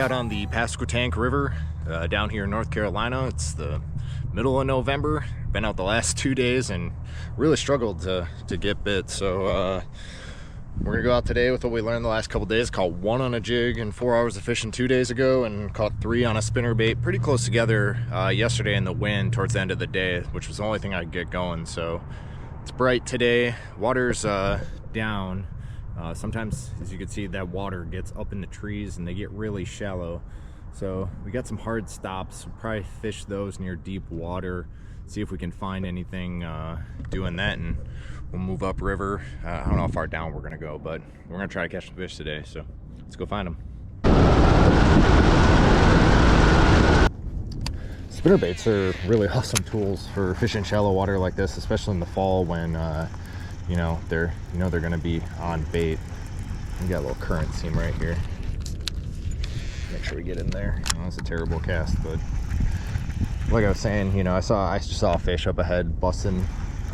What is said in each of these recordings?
out on the Pasquotank River down here in North Carolina. It's the middle of November. Been out the last 2 days and really struggled to get bit. So we're gonna go out today with what we learned the last couple days. Caught 1 on a jig and 4 hours of fishing 2 days ago, and caught 3 on a spinnerbait pretty close together yesterday in the wind towards the end of the day, which was the only thing I could get going. So it's bright today. Water's down. Sometimes, as you can see, that water gets up in the trees and they get really shallow. So we got some hard stops. We'll probably fish those near deep water, see if we can find anything doing that, and we'll move upriver. I don't know how far down we're gonna go, but we're gonna try to catch some fish today, so let's go find them. Spinnerbaits are really awesome tools for fishing shallow water like this, especially in the fall when they're going to be on bait. We got a little current seam right here. Make sure we get in there. Oh, that's a terrible cast, but like I was saying, I just saw a fish up ahead busting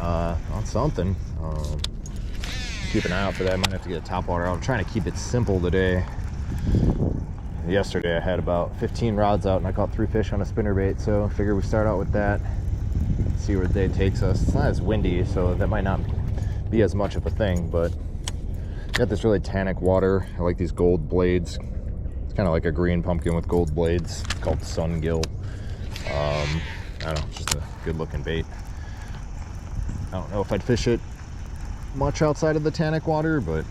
on something. Keep an eye out for that. I might have to get a topwater out. I'm trying to keep it simple today. Yesterday I had about 15 rods out and I caught 3 fish on a spinnerbait, so I figured we start out with that, see where the day takes us. It's not as windy, so that might not be as much of a thing, but got this really tannic water. I like these gold blades. It's kind of like a green pumpkin with gold blades. It's called sun gill. I don't know, it's just a good looking bait. I don't know if I'd fish it much outside of the tannic water, but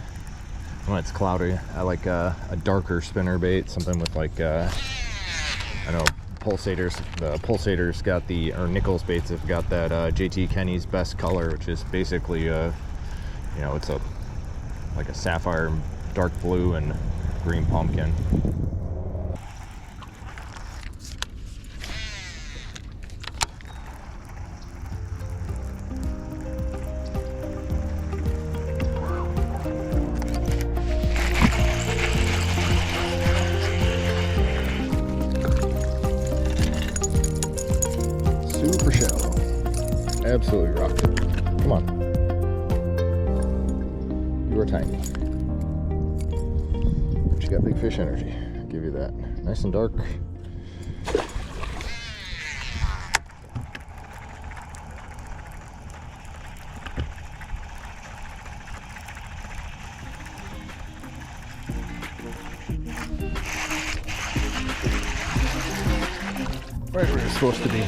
when it's cloudy, I like a darker spinnerbait, something with like I know Pulsators. The Pulsators got or Nichols baits have got that JT Kenny's best color, which is basically it's like a sapphire, dark blue, and green pumpkin. Super shallow. Absolutely rocked it. Come on. You are tiny. But you got big fish energy. I'll give you that. Nice and dark. Right where it's supposed to be.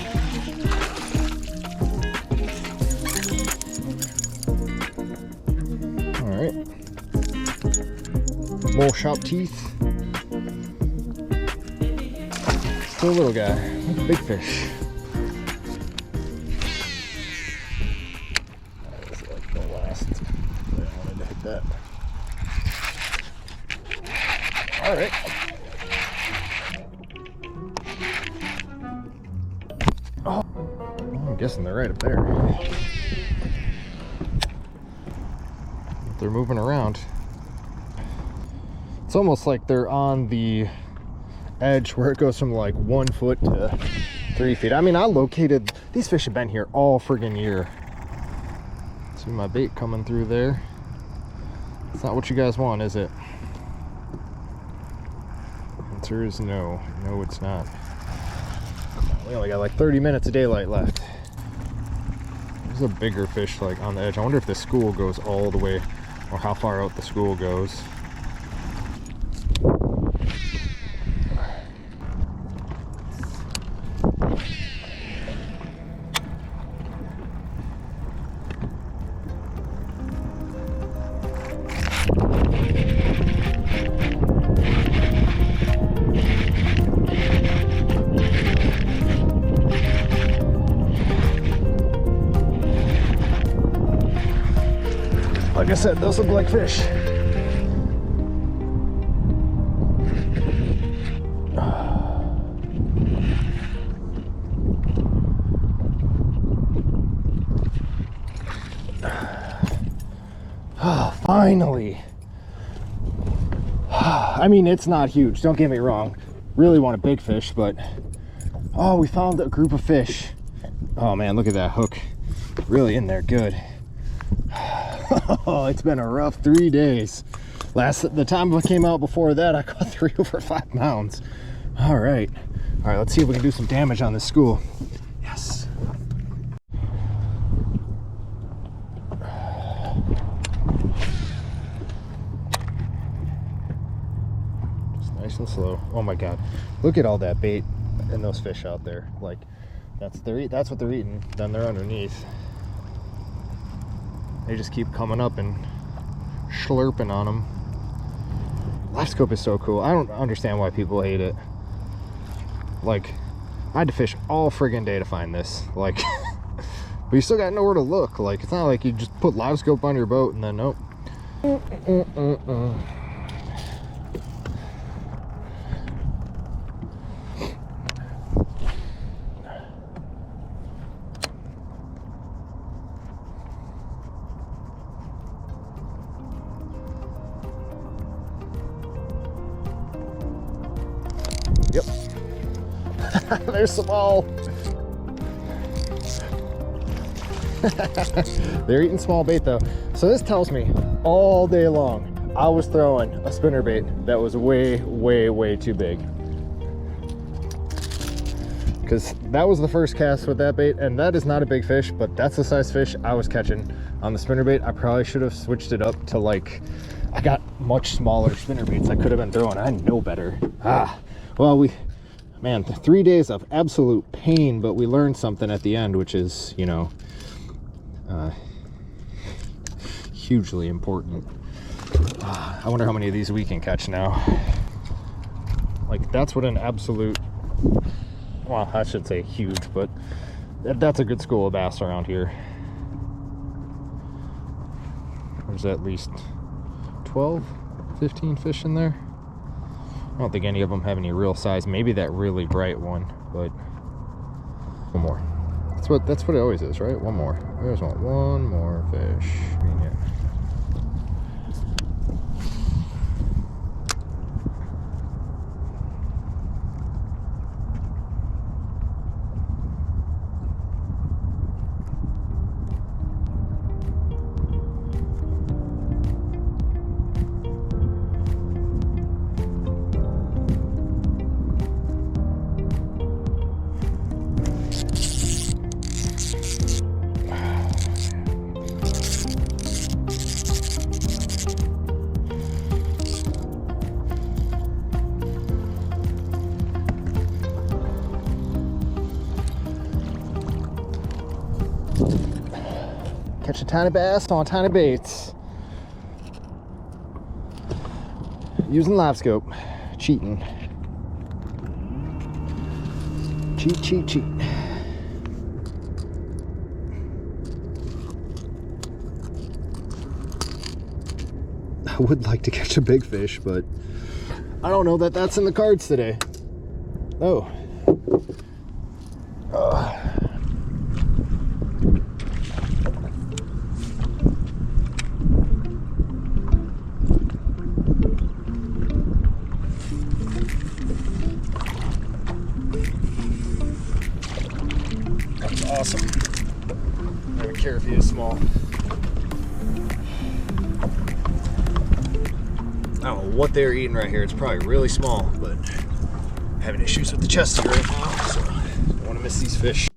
Alright. More sharp teeth. Still a little guy. Big fish. That was like the last. I wanted to hit that. Alright. Oh, I'm guessing they're right up there. They're moving around. It's almost like they're on the edge where it goes from like 1 foot to 3 feet. I mean, I located these fish have been here all friggin' year. See my bait coming through there. It's not what you guys want, is it? Answer is no. No, it's not. We only got like 30 minutes of daylight left. There's a bigger fish like on the edge. I wonder if the school goes all the way, or how far out the school goes. Like I said, those look like fish. Oh, finally. I mean, it's not huge, don't get me wrong. Really want a big fish, but oh, we found a group of fish. Oh man, look at that hook. Really in there good. Oh, it's been a rough 3 days. The time I came out before that, I caught 3 over 5 pounds. All right, let's see if we can do some damage on this school. Yes. Just nice and slow. Oh my God, look at all that bait and those fish out there. Like, that's what they're eating. Then they're underneath. They just keep coming up and slurping on them. Livescope is so cool. I don't understand why people hate it. Like, I had to fish all friggin' day to find this. Like, but you still got nowhere to look. Like, it's not like you just put livescope on your boat and then nope. Yep. There's some all. They're eating small bait though. So this tells me all day long I was throwing a spinnerbait that was way, way, way too big. Because that was the first cast with that bait, and that is not a big fish, but that's the size fish I was catching on the spinnerbait. I probably should have switched it up to, like, I got much smaller spinnerbaits I could have been throwing. I know better. Well, man, 3 days of absolute pain, but we learned something at the end, which is, you know, hugely important. I wonder how many of these we can catch now. Like, that's what an absolute, well, I should say huge, but that's a good school of bass around here. There's at least 12, 15 fish in there. I don't think any of them have any real size. Maybe that really bright one, but one more. That's what it always is, right? One more. We always want one more fish. Yeah. Catch a tiny bass on tiny baits. Using livescope. Cheating. Cheat, cheat, cheat. I would like to catch a big fish, but I don't know that that's in the cards today. Oh. Awesome. I don't care if he is small. I don't know what they're eating right here. It's probably really small, but I'm having issues with the chesty right now, so I don't want to miss these fish.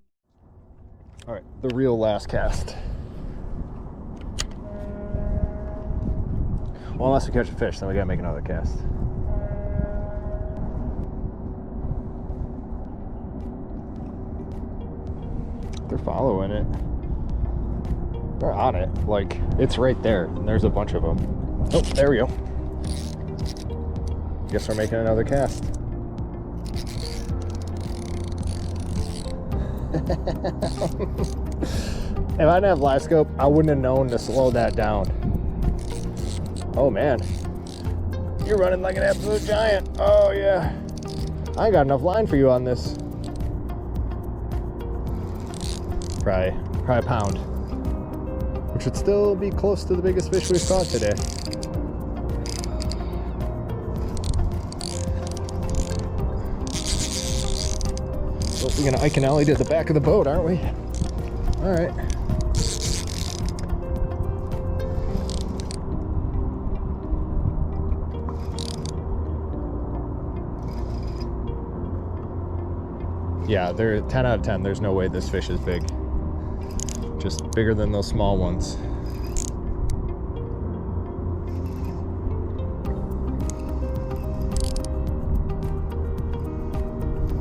All right, the real last cast. Well, unless we catch a fish, then we gotta make another cast. They're following it. They're on it. Like, it's right there. And there's a bunch of them. Oh, there we go. Guess we're making another cast. If I didn't have livescope, I wouldn't have known to slow that down. Oh man, you're running like an absolute giant. Oh yeah. I ain't got enough line for you on this. Probably a pound, which would still be close to the biggest fish we've caught today. Well, we're gonna Ike and Ollie to the back of the boat, aren't we? All right. yeah, they're 10 out of 10. There's no way this fish is big. Just bigger than those small ones.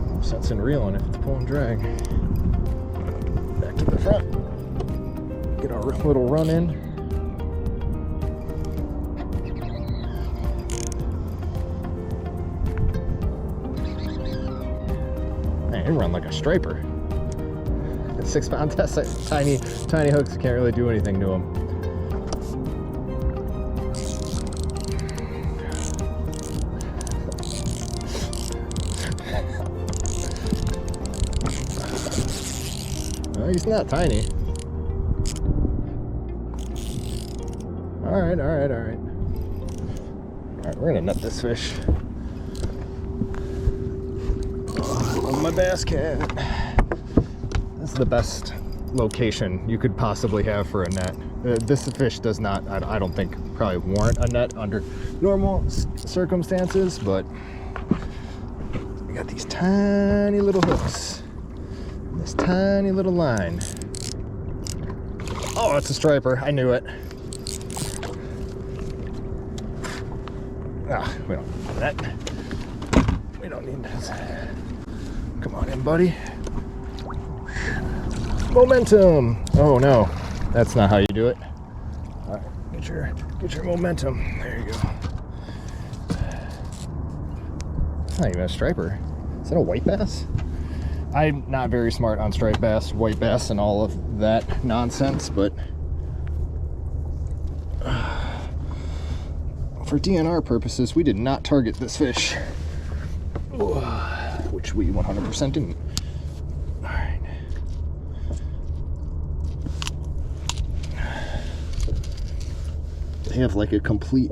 No sense in reeling if it's pulling drag. Back to the front. Get our little run in. Man, they run like a striper. 6-pound test, tiny hooks, can't really do anything to them. He's not tiny. All right. All right, we're gonna nut this fish. Oh, my Bass Cat. This is the best location you could possibly have for a net. This fish does not, I don't think, probably warrant a net under normal circumstances, but we got these tiny little hooks. This tiny little line. Oh, it's a striper. I knew it. Ah, we don't need that. We don't need this. Come on in, buddy. Momentum. Oh no, that's not how you do it. All right, get your momentum. There you go. It's not even a striper. Is that a white bass? I'm not very smart on striped bass, white bass, and all of that nonsense, but for DNR purposes, we did not target this fish, which we 100% didn't. All right. They have like a complete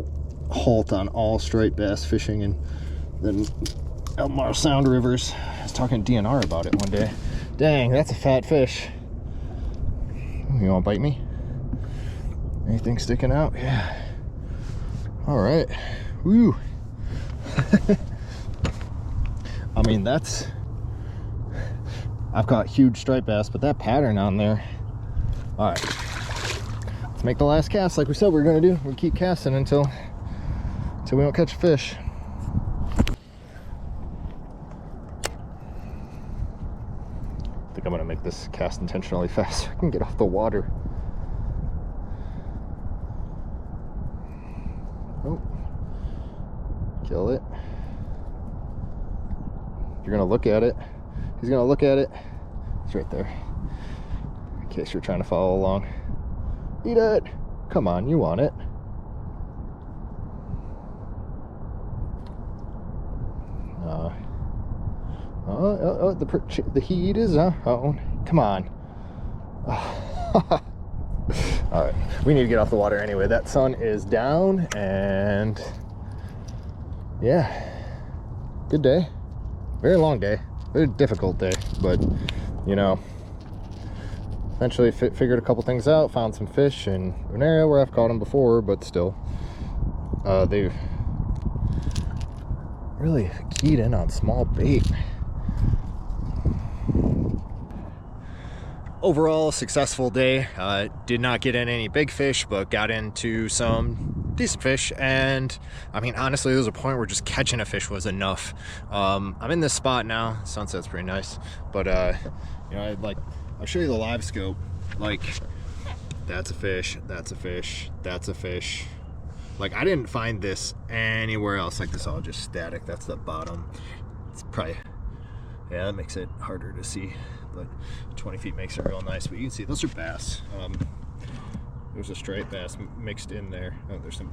halt on all striped bass fishing, and then Elmar Sound Rivers. I was talking to DNR about it one day. Dang, that's a fat fish. You want to bite me? Anything sticking out? Yeah. All right. Woo. I mean, that's... I've caught huge striped bass, but that pattern on there... All right. Let's make the last cast like we said we were going to do. We'll keep casting until we don't catch a fish. I think I'm going to make this cast intentionally fast so I can get off the water. Oh. Kill it. You're going to look at it. He's going to look at it. It's right there. In case you're trying to follow along. Eat it. Come on, you want it. The heat is on. Come on. All right, we need to get off the water anyway. That sun is down, and yeah, good day. Very long day, very difficult day, but you know, eventually figured a couple things out, found some fish in an area where I've caught them before, but still, they've really keyed in on small bait. Overall, successful day. Did not get in any big fish, but got into some decent fish. And I mean, honestly, there was a point where just catching a fish was enough. I'm in this spot now. Sunset's pretty nice, but you know, I'll show you the live scope. Like, that's a fish, that's a fish, that's a fish. Like, I didn't find this anywhere else. Like, this all just static. That's the bottom. It's probably, yeah, that makes it harder to see, but 20 feet makes it real nice. But you can see those are bass. There's a striped bass mixed in there. Oh, there's some,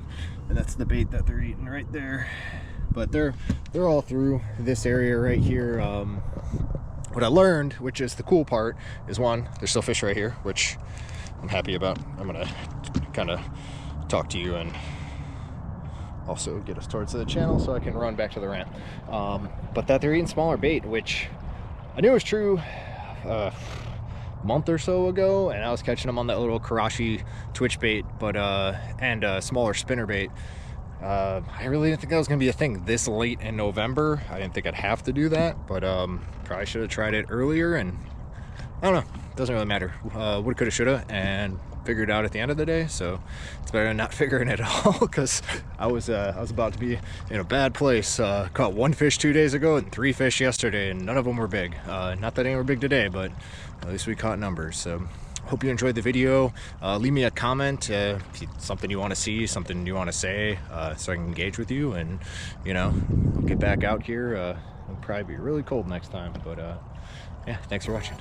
and that's the bait that they're eating right there. But they're all through this area right here. What I learned, which is the cool part, is one, there's still fish right here, which I'm happy about. I'm gonna kind of talk to you and also get us towards the channel so I can run back to the ramp. But that they're eating smaller bait, which I knew was true a month or so ago, and I was catching them on that little Karashi twitch bait, but and a smaller spinner bait. I really didn't think that was gonna be a thing this late in November. I didn't think I'd have to do that, but probably should have tried it earlier, and I don't know, doesn't really matter. Woulda, coulda, shoulda, and figured it out at the end of the day, so it's better than not figuring it out, because I was about to be in a bad place. Caught 1 fish 2 days ago and 3 fish yesterday, and none of them were big. Not that any were big today, but at least we caught numbers. So hope you enjoyed the video. Leave me a comment, something you want to see, something you want to say, so I can engage with you, and you know, I'll get back out here. It'll probably be really cold next time, but yeah, thanks for watching.